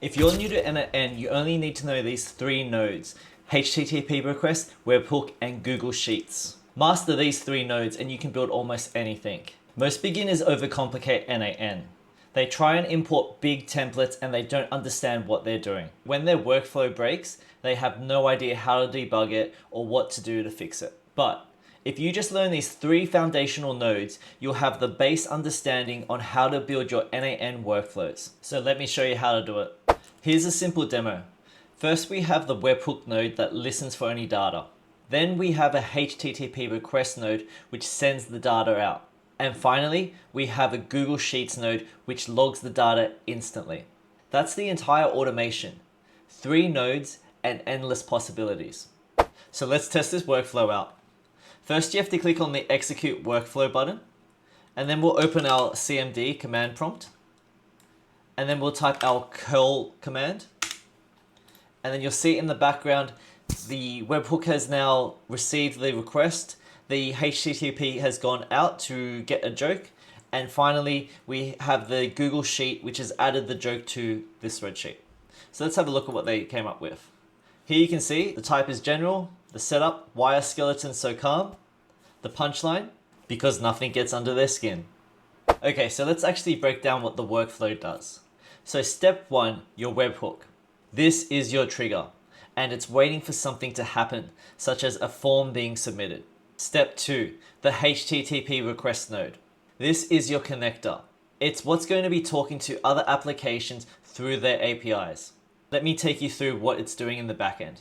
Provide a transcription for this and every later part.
If you're new to n8n, you only need to know these three nodes: HTTP request, Webhook, and Google Sheets. Master these three nodes and you can build almost anything. Most beginners overcomplicate n8n. They try and import big templates and they don't understand what they're doing. When their workflow breaks, they have no idea how to debug it or what to do to fix it. But if you just learn these three foundational nodes, you'll have the base understanding on how to build your n8n workflows. So let me show you how to do it. Here's a simple demo. First, we have the webhook node that listens for any data. Then we have a HTTP request node which sends the data out. And finally, we have a Google Sheets node which logs the data instantly. That's the entire automation. 3 nodes and endless possibilities. So let's test this workflow out. First, you have to click on the execute workflow button, and then we'll open our CMD command prompt, and then we'll type our curl command, and then you'll see in the background the webhook has now received the request, the HTTP has gone out to get a joke, and finally we have the Google Sheet which has added the joke to this spreadsheet. So let's have a look at what they came up with. Here you can see the type is general, the setup, why are skeletons so calm, the punchline, because nothing gets under their skin. Okay, so let's actually break down what the workflow does. So step 1, your webhook. This is your trigger, and it's waiting for something to happen, such as a form being submitted. Step 2, the HTTP request node. This is your connector. It's what's going to be talking to other applications through their APIs. Let me take you through what it's doing in the backend.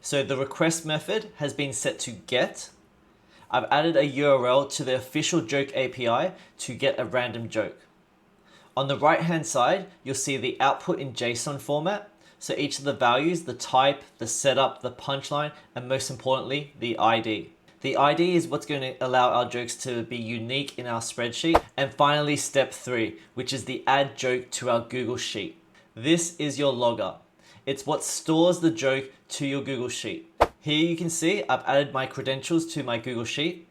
So the request method has been set to get. I've added a URL to the official joke API to get a random joke. On the right hand side, you'll see the output in JSON format. So each of the values, the type, the setup, the punchline, and most importantly, the ID. The ID is what's going to allow our jokes to be unique in our spreadsheet. And finally, step 3, which is the add joke to our Google Sheet. This is your logger. It's what stores the joke to your Google Sheet. Here you can see I've added my credentials to my Google Sheet.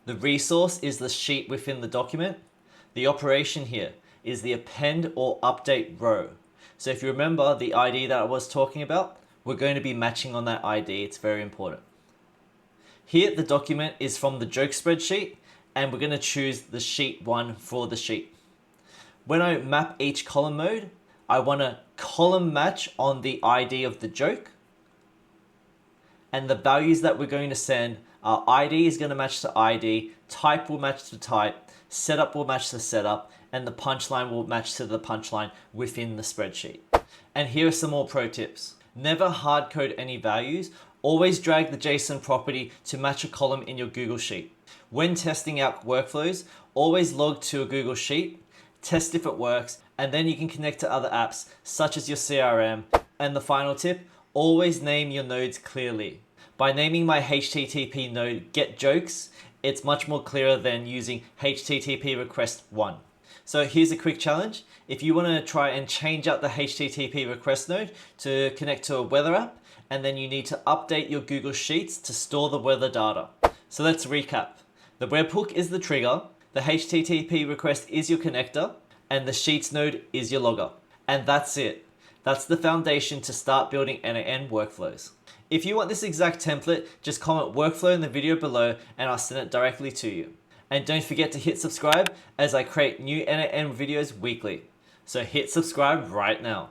The resource is the sheet within the document. The operation here is the append or update row. So if you remember the ID that I was talking about, we're going to be matching on that ID. It's very important. Here the document is from the joke spreadsheet, and we're going to choose the sheet 1 for the sheet. When I map each column mode, I want a column match on the ID of the joke. And the values that we're going to send are ID is going to match to ID, type will match to type, setup will match to setup, and the punchline will match to the punchline within the spreadsheet. And here are some more pro tips. Never hard code any values. Always drag the JSON property to match a column in your Google Sheet. When testing out workflows, always log to a Google Sheet, test if it works, and then you can connect to other apps such as your CRM. And the final tip, always name your nodes clearly. By naming my HTTP node get jokes, it's much more clearer than using HTTP request 1. So here's a quick challenge. If you want to try and change out the HTTP request node to connect to a weather app, and then you need to update your Google Sheets to store the weather data. So let's recap. The webhook is the trigger, the HTTP request is your connector, and the Sheets node is your logger. And that's it. That's the foundation to start building n8n workflows. If you want this exact template, just comment workflow in the video below and I'll send it directly to you. And don't forget to hit subscribe as I create new n8n videos weekly. So hit subscribe right now.